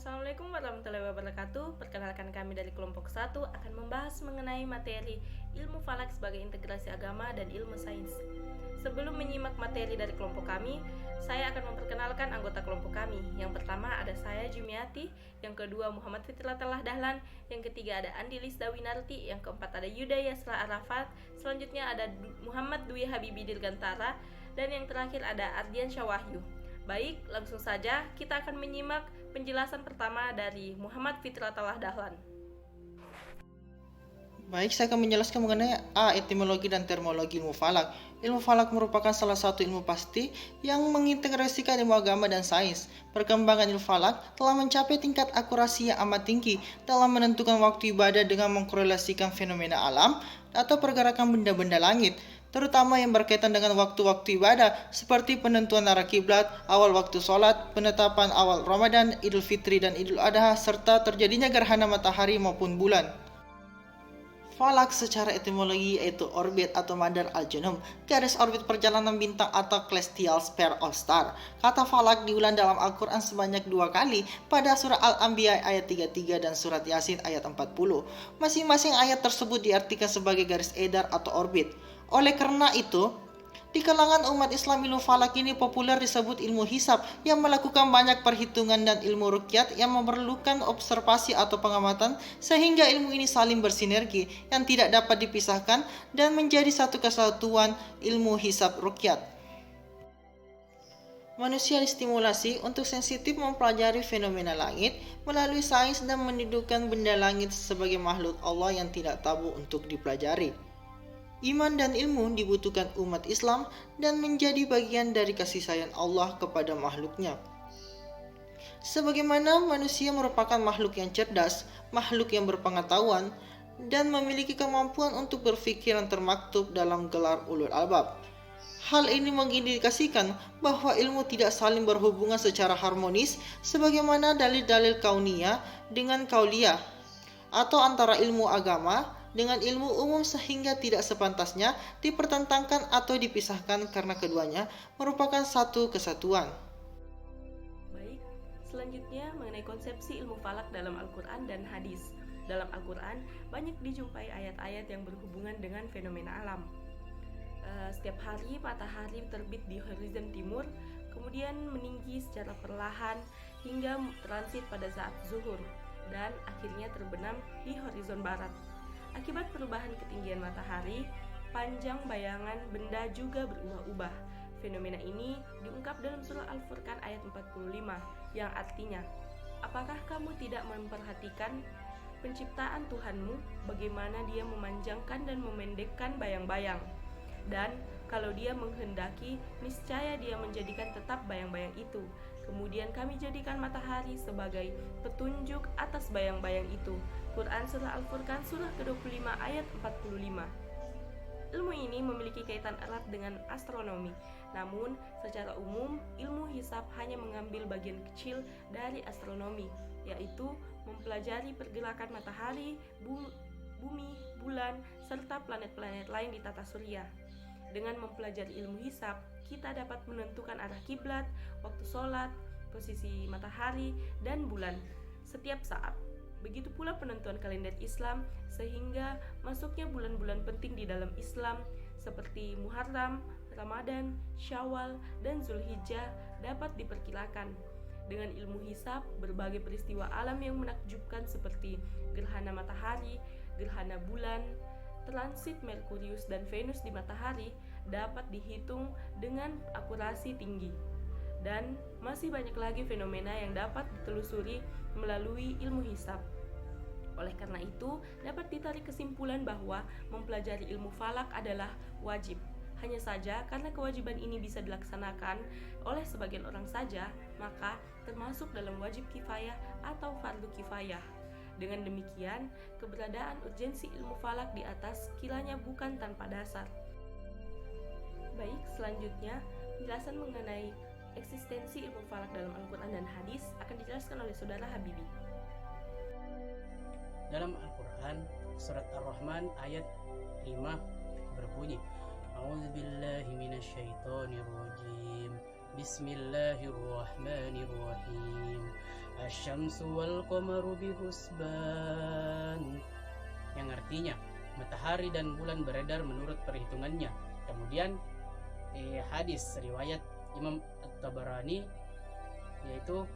Assalamualaikum warahmatullahi wabarakatuh. Perkenalkan, kami dari kelompok 1 akan membahas mengenai materi ilmu falak sebagai integrasi agama dan ilmu sains. Sebelum menyimak materi dari kelompok kami, saya akan memperkenalkan anggota kelompok kami. Yang pertama ada saya Jumiati, yang kedua Muhammad Fitratallah Dahlan, yang ketiga ada Andi Lisda Winarti, yang keempat ada Yuda Yasra Arafat, selanjutnya ada Muhammad Dwi Habibi Dirgantara, dan yang terakhir ada Ardian Syawahyu. Baik, langsung saja kita akan menyimak penjelasan pertama dari Muhammad Fitratallah Dahlan. Baik, saya akan menjelaskan mengenai etimologi dan terminologi ilmu falak. Ilmu falak merupakan salah satu ilmu pasti yang mengintegrasikan ilmu agama dan sains. Perkembangan ilmu falak telah mencapai tingkat akurasi yang amat tinggi dalam menentukan waktu ibadah dengan mengkorelasikan fenomena alam atau pergerakan benda-benda langit, terutama yang berkaitan dengan waktu-waktu ibadah seperti penentuan arah kiblat, awal waktu sholat, penetapan awal Ramadan, Idul Fitri dan Idul Adha, serta terjadinya gerhana matahari maupun bulan. Falak secara etimologi yaitu orbit atau madar al-junum, garis orbit perjalanan bintang atau celestial pair of star. Kata falak diulang dalam Al-Quran sebanyak 2 kali pada surah Al-Anbiya ayat 33 dan surat Yasin ayat 40. Masing-masing ayat tersebut diartikan sebagai garis edar atau orbit. Oleh karena itu, di kalangan umat Islam ilmu falak ini populer disebut ilmu hisab yang melakukan banyak perhitungan dan ilmu ruqyat yang memerlukan observasi atau pengamatan sehingga ilmu ini saling bersinergi yang tidak dapat dipisahkan dan menjadi satu kesatuan ilmu hisab ruqyat. Manusia distimulasi untuk sensitif mempelajari fenomena langit melalui sains dan mendudukkan benda langit sebagai makhluk Allah yang tidak tabu untuk dipelajari. Iman dan ilmu dibutuhkan umat Islam dan menjadi bagian dari kasih sayang Allah kepada makhluknya. Sebagaimana manusia merupakan makhluk yang cerdas, makhluk yang berpengetahuan, dan memiliki kemampuan untuk berpikir yang termaktub dalam gelar ulul albab. Hal ini mengindikasikan bahwa ilmu tidak saling berhubungan secara harmonis sebagaimana dalil-dalil kauniyah dengan kauliyah, atau antara ilmu agama dengan ilmu umum sehingga tidak sepantasnya dipertentangkan atau dipisahkan karena keduanya merupakan satu kesatuan. Baik, selanjutnya mengenai konsepsi ilmu falak dalam Al-Quran dan hadis. Dalam Al-Quran banyak dijumpai ayat-ayat yang berhubungan dengan fenomena alam. Setiap hari matahari terbit di horizon timur, kemudian meninggi secara perlahan hingga transit pada saat zuhur, dan akhirnya terbenam di horizon barat. Akibat perubahan ketinggian matahari, panjang bayangan benda juga berubah-ubah. Fenomena ini diungkap dalam surah Al-Furqan ayat 45 yang artinya, apakah kamu tidak memperhatikan penciptaan Tuhanmu, bagaimana dia memanjangkan dan memendekkan bayang-bayang? Dan kalau dia menghendaki, niscaya dia menjadikan tetap bayang-bayang itu. Kemudian kami jadikan matahari sebagai petunjuk atas bayang-bayang itu. Quran Surah Al-Furqan surah ke-25 ayat 45. Ilmu ini memiliki kaitan erat dengan astronomi. Namun, secara umum, ilmu hisab hanya mengambil bagian kecil dari astronomi, yaitu mempelajari pergerakan matahari, bumi, bulan, serta planet-planet lain di tata surya. Dengan mempelajari ilmu hisab, kita dapat menentukan arah kiblat, waktu sholat, posisi matahari, dan bulan setiap saat. Begitu pula penentuan kalender Islam, sehingga masuknya bulan-bulan penting di dalam Islam seperti Muharram, Ramadan, Syawal, dan Zulhijjah dapat diperkirakan. Dengan ilmu hisab, berbagai peristiwa alam yang menakjubkan seperti gerhana matahari, gerhana bulan, transit Merkurius dan Venus di matahari dapat dihitung dengan akurasi tinggi. Dan masih banyak lagi fenomena yang dapat ditelusuri melalui ilmu hisab. Oleh karena itu, dapat ditarik kesimpulan bahwa mempelajari ilmu falak adalah wajib. Hanya saja karena kewajiban ini bisa dilaksanakan oleh sebagian orang saja, maka termasuk dalam wajib kifayah atau fardu kifayah. Dengan demikian, keberadaan urgensi ilmu falak di atas kiranya bukan tanpa dasar. Baik, selanjutnya penjelasan mengenai eksistensi ilmu falak dalam Al-Quran dan hadis akan dijelaskan oleh saudara Habibi. Dalam Al-Quran, surat Ar-Rahman ayat 5 berbunyi, A'udzubillahi minasyaitonirrajim. Bismillahirrahmanirrahim. wasyamsu wal qamaru bihusban, yang artinya matahari dan bulan beredar menurut perhitungannya. Kemudian hadis riwayat Imam At-Tabarani, yaitu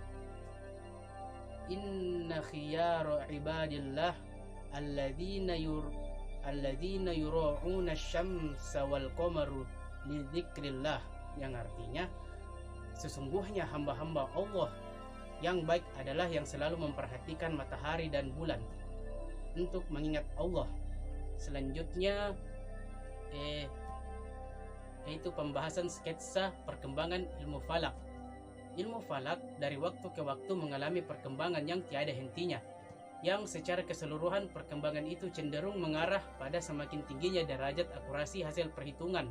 inna khiyara ibadillah alladzina yura'una syamsa wal qamaru li dzikrillah, yang artinya sesungguhnya hamba-hamba Allah yang baik adalah yang selalu memperhatikan matahari dan bulan untuk mengingat Allah. Selanjutnya yaitu pembahasan sketsa perkembangan ilmu falak. Ilmu falak dari waktu ke waktu mengalami perkembangan yang tiada hentinya, yang secara keseluruhan perkembangan itu cenderung mengarah pada semakin tingginya derajat akurasi hasil perhitungan.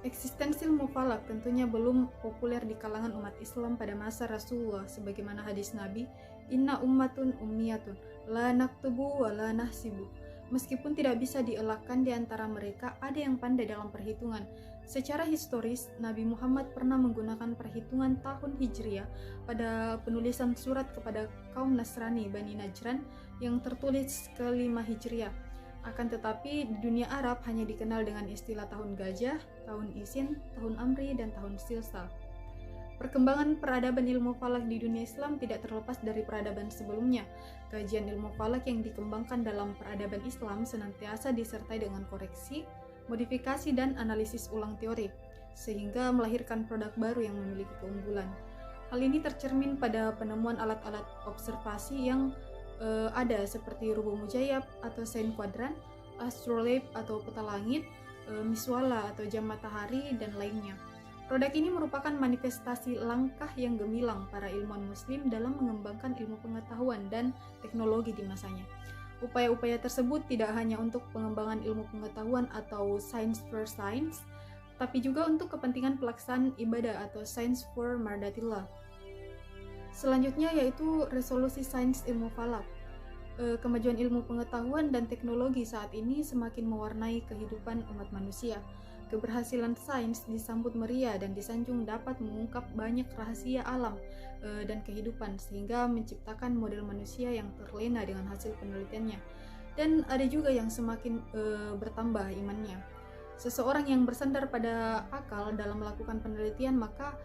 Eksistensi ilmu falak tentunya belum populer di kalangan umat Islam pada masa Rasulullah, sebagaimana hadis Nabi, "Inna ummatun ummiyatun, la naktubu wa la nahsibu." Meskipun tidak bisa dielakkan di antara mereka ada yang pandai dalam perhitungan. Secara historis, Nabi Muhammad pernah menggunakan perhitungan tahun Hijriah pada penulisan surat kepada kaum Nasrani Bani Najran yang tertulis ke-5 Hijriah. Akan tetapi di dunia Arab hanya dikenal dengan istilah tahun gajah, tahun isin, tahun amri, dan tahun silsal. Perkembangan peradaban ilmu falak di dunia Islam tidak terlepas dari peradaban sebelumnya. Kajian ilmu falak yang dikembangkan dalam peradaban Islam senantiasa disertai dengan koreksi, modifikasi, dan analisis ulang teori, sehingga melahirkan produk baru yang memiliki keunggulan. Hal ini tercermin pada penemuan alat-alat observasi yang ada seperti rubuh mujayyab atau sein kuadran, astrolabe atau peta langit, miswala atau jam matahari, dan lainnya. Produk ini merupakan manifestasi langkah yang gemilang para ilmuwan muslim dalam mengembangkan ilmu pengetahuan dan teknologi di masanya. Upaya-upaya tersebut tidak hanya untuk pengembangan ilmu pengetahuan atau science for science, tapi juga untuk kepentingan pelaksanaan ibadah atau science for mardatillah. Selanjutnya yaitu resolusi sains ilmu falak. Kemajuan ilmu pengetahuan dan teknologi saat ini semakin mewarnai kehidupan umat manusia. Keberhasilan sains disambut meriah dan disanjung dapat mengungkap banyak rahasia alam dan kehidupan, sehingga menciptakan model manusia yang terlena dengan hasil penelitiannya. Dan ada juga yang semakin bertambah imannya. Seseorang yang bersandar pada akal dalam melakukan penelitian maka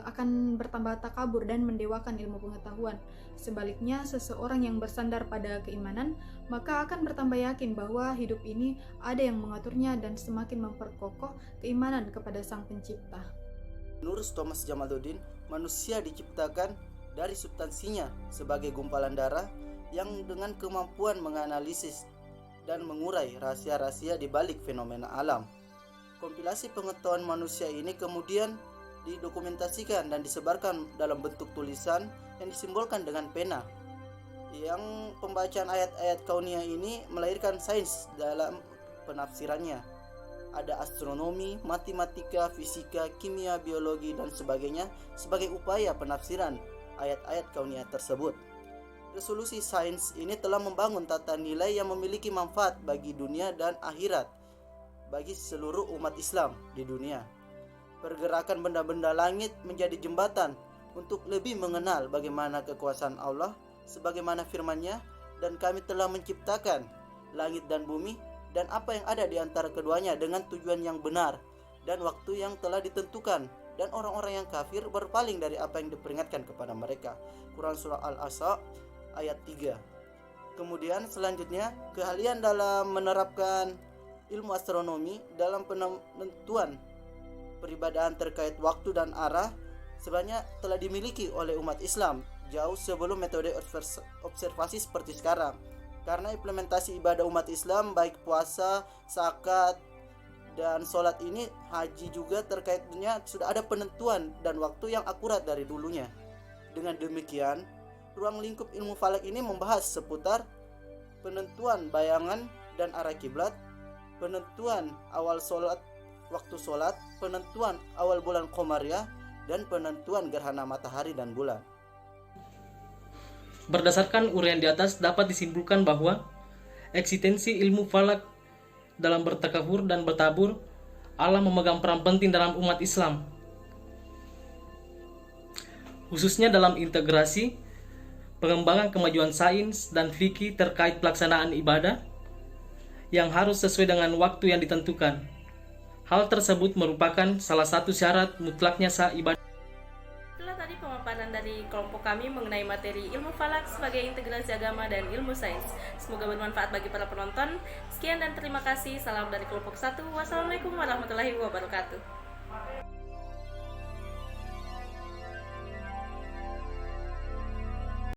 akan bertambah takabur dan mendewakan ilmu pengetahuan. Sebaliknya, seseorang yang bersandar pada keimanan maka akan bertambah yakin bahwa hidup ini ada yang mengaturnya dan semakin memperkokoh keimanan kepada Sang Pencipta. Menurut Thomas Jamaluddin, manusia diciptakan dari substansinya sebagai gumpalan darah yang dengan kemampuan menganalisis dan mengurai rahasia-rahasia di balik fenomena alam. Kompilasi pengetahuan manusia ini kemudian didokumentasikan dan disebarkan dalam bentuk tulisan yang disimbolkan dengan pena. Yang pembacaan ayat-ayat kauniyah ini melahirkan sains dalam penafsirannya. Ada astronomi, matematika, fisika, kimia, biologi, dan sebagainya sebagai upaya penafsiran ayat-ayat kauniyah tersebut. Resolusi sains ini telah membangun tata nilai yang memiliki manfaat bagi dunia dan akhirat bagi seluruh umat Islam di dunia. Pergerakan benda-benda langit menjadi jembatan untuk lebih mengenal bagaimana kekuasaan Allah sebagaimana firman-Nya, dan kami telah menciptakan langit dan bumi dan apa yang ada di antara keduanya dengan tujuan yang benar dan waktu yang telah ditentukan, dan orang-orang yang kafir berpaling dari apa yang diperingatkan kepada mereka. Quran Surah Al-Asr ayat 3. Kemudian selanjutnya, keahlian dalam menerapkan ilmu astronomi dalam penentuan peribadahan terkait waktu dan arah sebenarnya telah dimiliki oleh umat Islam jauh sebelum metode observasi seperti sekarang. Karena implementasi ibadah umat Islam baik puasa, zakat, dan sholat ini, haji juga terkaitnya sudah ada penentuan dan waktu yang akurat dari dulunya. Dengan demikian, ruang lingkup ilmu falak ini membahas seputar penentuan bayangan dan arah kiblat, penentuan awal sholat, waktu sholat, penentuan awal bulan Qamariyah, dan penentuan gerhana matahari dan bulan. Berdasarkan uraian di atas dapat disimpulkan bahwa eksistensi ilmu falak dalam bertakabur dan bertabur, Allah memegang peran penting dalam umat Islam. khususnya dalam integrasi, pengembangan kemajuan sains dan fikih terkait pelaksanaan ibadah yang harus sesuai dengan waktu yang ditentukan. Hal tersebut merupakan salah satu syarat mutlaknya sah ibadah. Itulah tadi pemaparan dari kelompok kami mengenai materi ilmu falak sebagai integrasi agama dan ilmu sains. Semoga bermanfaat bagi para penonton. Sekian dan terima kasih. Salam dari kelompok 1. Wassalamualaikum warahmatullahi wabarakatuh.